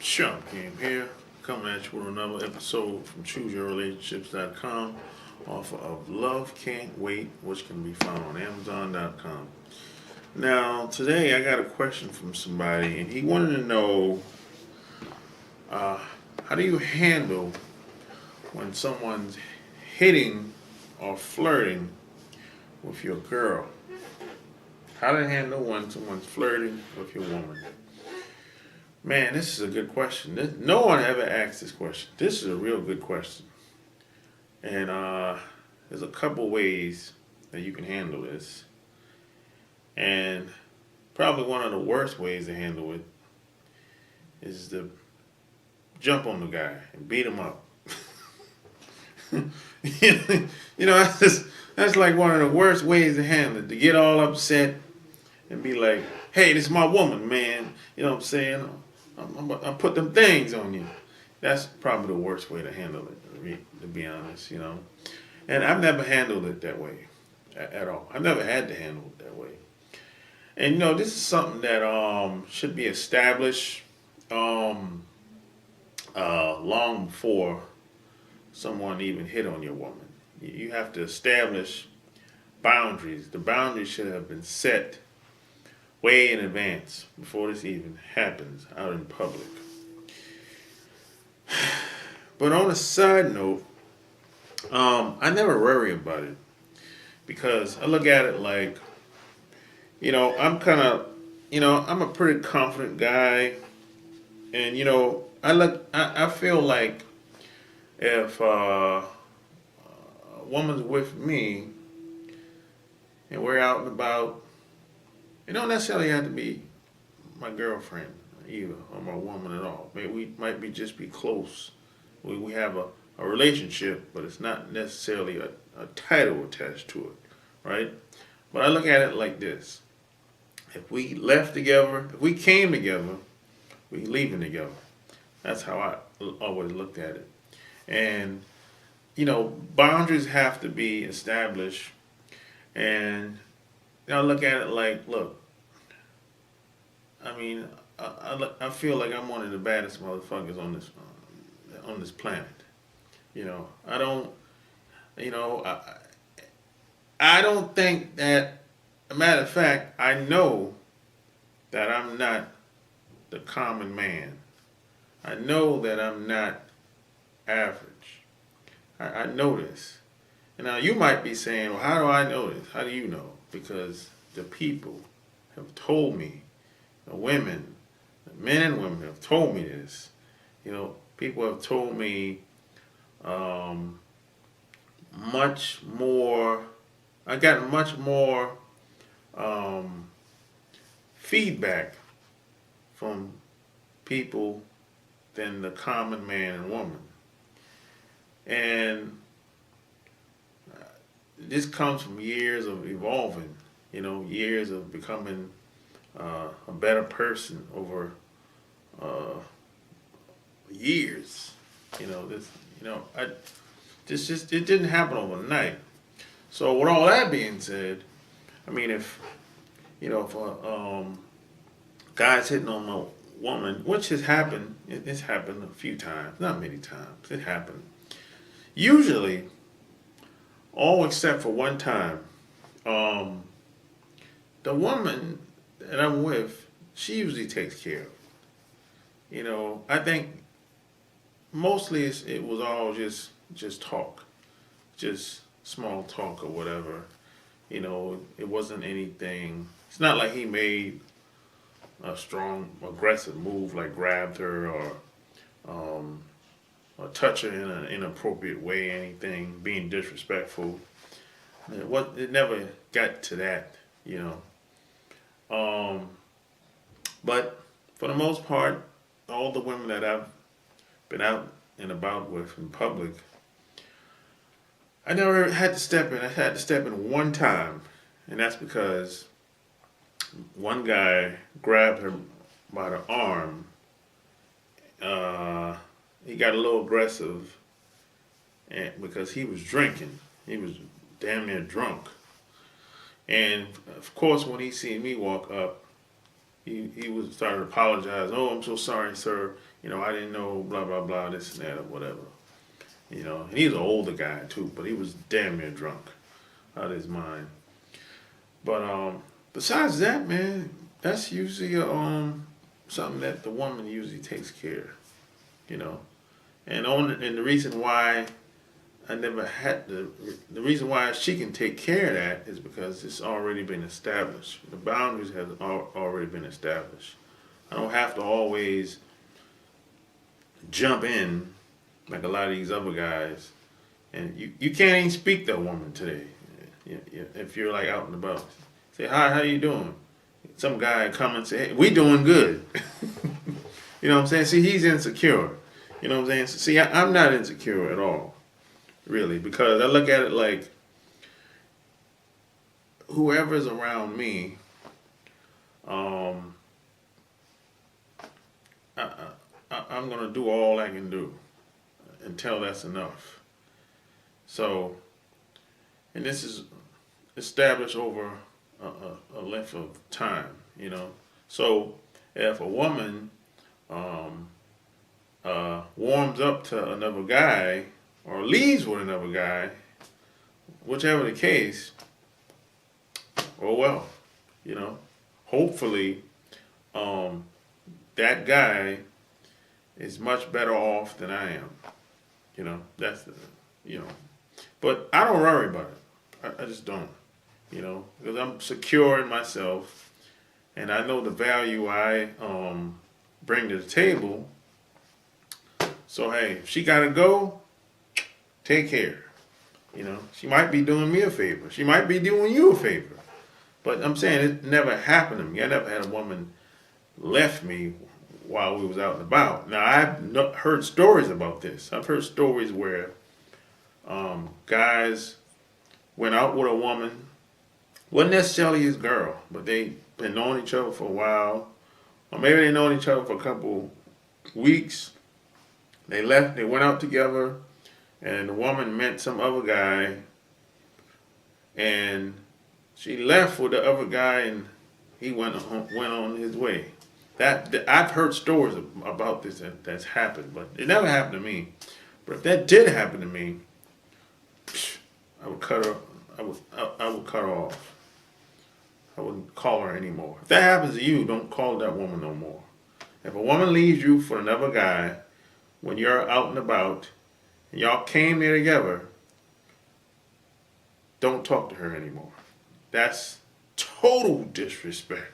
Sean Cam here, coming at you with another episode from ChooseYourRelationships.com, offer of Love Can't Wait, which can be found on Amazon.com. Now, today I got a question from somebody, and he wanted to know uh, how do you handle when someone's hitting or flirting with your girl? How to handle when someone's flirting with your woman? Man, this is a good question. No one ever asked this question. This is a real good question. And there's a couple ways that you can handle this. And probably one of the worst ways to handle it is to jump on the guy and beat him up. That's like one of the worst ways to handle it. To get all upset and be like, hey, this is my woman, man. You know what I'm saying? I put them things on you. That's probably the worst way to handle it, to be honest, And I've never handled it that way at all. I've never had to handle it that way. And this is something that should be established long before someone even hit on your woman. You have to establish boundaries. The boundaries should have been set way in advance before this even happens out in public. But on a side note, I never worry about it because I look at it like, I'm a pretty confident guy, and I feel like if a woman's with me and we're out and about, it don't necessarily have to be my girlfriend either, or my woman at all. Maybe we might just be close. We have a relationship, but it's not necessarily a title attached to it, right? But I look at it like this. If we left together, if we came together, we leaving together. That's how I always looked at it. And, boundaries have to be established. And I look at it like, look, I mean, I feel like I'm one of the baddest motherfuckers on this planet. I don't, I don't think that. A matter of fact, I know that I'm not the common man. I know that I'm not average. I know this. And now you might be saying, well, how do I know this? How do you know? Because the people have told me, the women, the men and women have told me this. People have told me much more. I got much more feedback from people than the common man and woman. And this comes from years of evolving, years of becoming a better person over years. It didn't happen overnight. So with all that being said, I mean, if a guy's hitting on my woman, which has happened, it's happened a few times, not many times, it happened. Usually, all except for one time, the woman that I'm with, she usually takes care of it. I think mostly it was all just talk, just small talk or whatever. It wasn't anything. It's not like he made a strong, aggressive move like grabbed her or touch her in an inappropriate way, anything, being disrespectful. It never got to that. But for the most part, all the women that I've been out and about with in public, I never had to step in. I had to step in one time, and that's because one guy grabbed her by the arm. He got a little aggressive, and because he was drinking, he was damn near drunk. And of course, when he seen me walk up, he was started to apologize. Oh, I'm so sorry, sir. I didn't know, blah blah blah, this and that or whatever. And he's an older guy too, but he was damn near drunk out of his mind. But besides that, man, that's usually something that the woman usually takes care of, you know. And the reason why I never had the reason why she can take care of that is because it's already been established. The boundaries have already been established. I don't have to always jump in like a lot of these other guys, and you can't even speak to a woman today. If you're like out and about, say hi, how you doing? Some guy come and say, hey, we doing good. You know what I'm saying? See, he's insecure. You know what I'm saying? See, I'm not insecure at all, really, because I look at it like whoever's around me, I'm gonna do all I can do until that's enough. So, and this is established over a length of time, So, if a woman warms up to another guy or leaves with another guy, whichever the case, oh well, hopefully that guy is much better off than I am. That's but I don't worry about it. I just don't, because I'm secure in myself and I know the value I bring to the table. So hey, if she gotta go, take care. She might be doing me a favor. She might be doing you a favor. But I'm saying it never happened to me. I never had a woman left me while we was out and about. Now I've heard stories about this. I've heard stories where guys went out with a woman, wasn't necessarily his girl, but they been knowing each other for a while, or maybe they known each other for a couple weeks. They left, they went out together, and the woman met some other guy, and she left with the other guy, and he went on his way. That I've heard stories about this that's happened, but it never happened to me. But if that did happen to me, I would cut her. I would cut her off. I wouldn't call her anymore. If that happens to you, don't call that woman no more. If a woman leaves you for another guy when you're out and about and y'all came there together, don't talk to her anymore. That's total disrespect.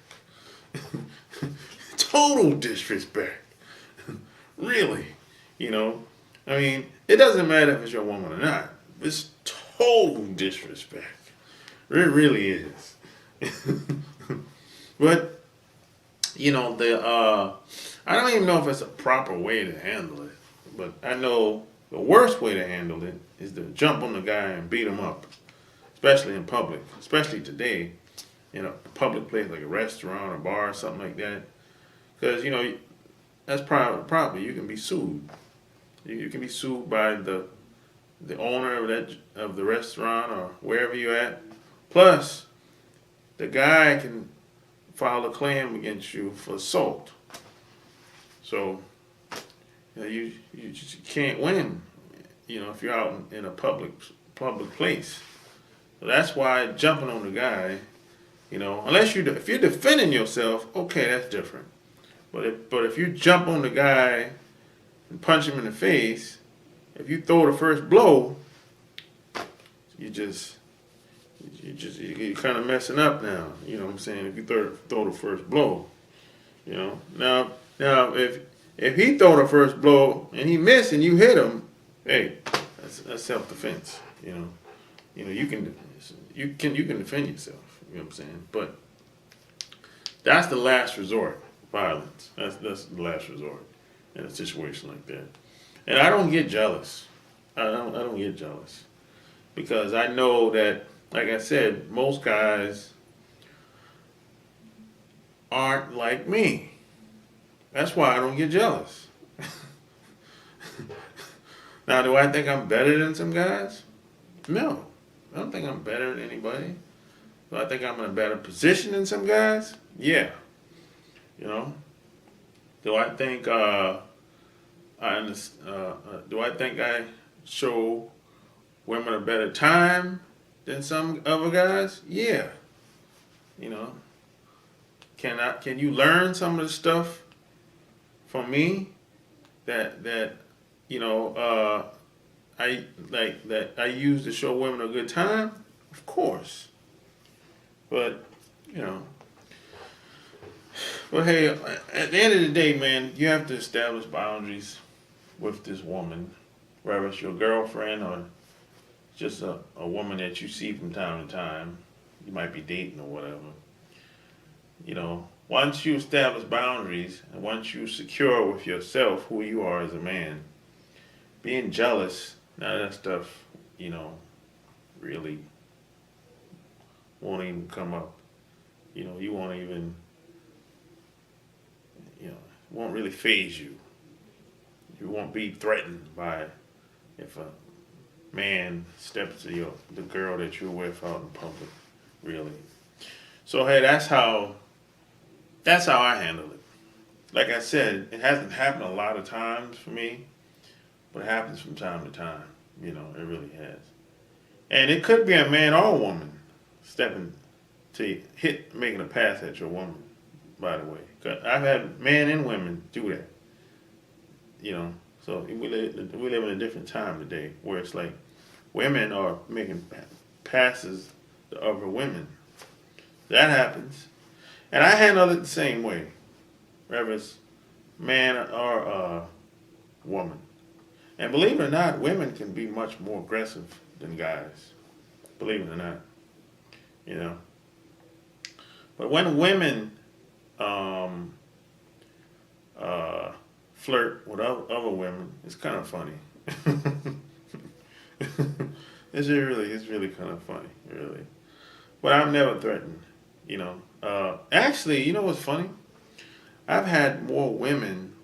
Total disrespect. Really. I mean, it doesn't matter if it's your woman or not. It's total disrespect. It really is. But, I don't even know if it's a proper way to handle it. But I know the worst way to handle it is to jump on the guy and beat him up. Especially in public. Especially today. A public place like a restaurant or bar or something like that. Because, that's private property. You can be sued. You can be sued by the owner of the restaurant or wherever you're at. Plus, the guy can file a claim against you for assault. So, you just can't win, if you're out in a public place. So that's why jumping on the guy, unless if you're defending yourself, okay, that's different. But if you jump on the guy and punch him in the face, if you throw the first blow, you're kind of messing up now. You know what I'm saying? If you throw the first blow, Now if he throw the first blow and he missed and you hit him, hey, that's self defense. You can defend yourself. You know what I'm saying? But that's the last resort. Violence. That's the last resort in a situation like that. And I don't get jealous. I don't get jealous because I know that, like I said, most guys aren't like me. That's why I don't get jealous. Now, do I think I'm better than some guys? No. I don't think I'm better than anybody. Do I think I'm in a better position than some guys? Yeah. You know, do I think do I think I show women a better time than some other guys? Yeah. You know, can you learn some of the stuff from me that you know I like that I use to show women a good time? Of course. But you know, but hey, at the end of the day, man, you have to establish boundaries with this woman, whether it's your girlfriend or just a woman that you see from time to time. You might be dating or whatever. You know, once you establish boundaries and once you secure with yourself who you are as a man, being jealous, none of that stuff, you know, really won't even come up. You know, you won't even, you know, won't really phase you. You won't be threatened by if a man steps to the girl that you're with out in public, really. So hey, that's how I handle it. Like I said, it hasn't happened a lot of times for me, but it happens from time to time. You know, it really has. And it could be a man or a woman stepping to making a pass at your woman. By the way, 'cause I've had men and women do that. You know, so we live in a different time today where it's like women are making passes to other women. That happens, and I handle it the same way, whether it's man or woman. And believe it or not, women can be much more aggressive than guys. Believe it or not, you know. But when women flirt with other women, it's kind of funny. It's really kind of funny, really. But I'm never threatened, you know. Actually, you know what's funny? I've had more women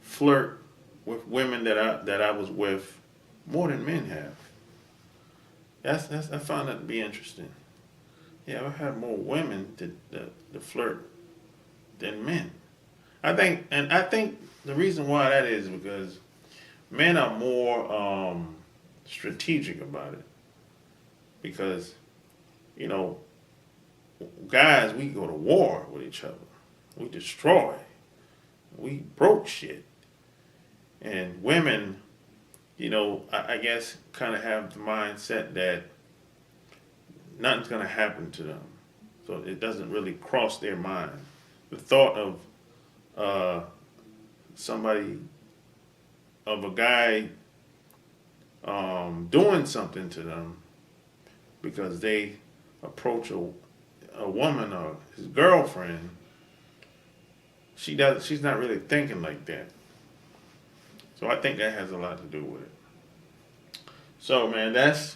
flirt with women that I was with more than men have. That's I found that to be interesting. Yeah, I've had more women to flirt than men. I think the reason why that is because men are more strategic about it. Because, you know, guys, we go to war with each other. We destroy. We broke shit. And women, you know, I guess kind of have the mindset that nothing's going to happen to them. So it doesn't really cross their mind. The thought of somebody, of a guy doing something to them because they approach a woman or his girlfriend, she's not really thinking like that. So I think that has a lot to do with it. So man, that's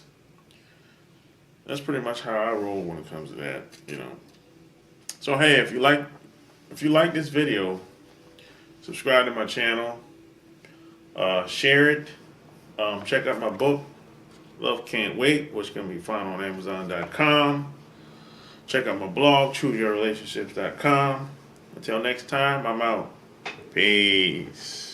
pretty much how I roll when it comes to that, you know. So hey, if you like this video, subscribe to my channel, share it, check out my book, Love Can't Wait, which can be found on Amazon.com. Check out my blog, ChooseYourRelationships.com. Until next time, I'm out. Peace.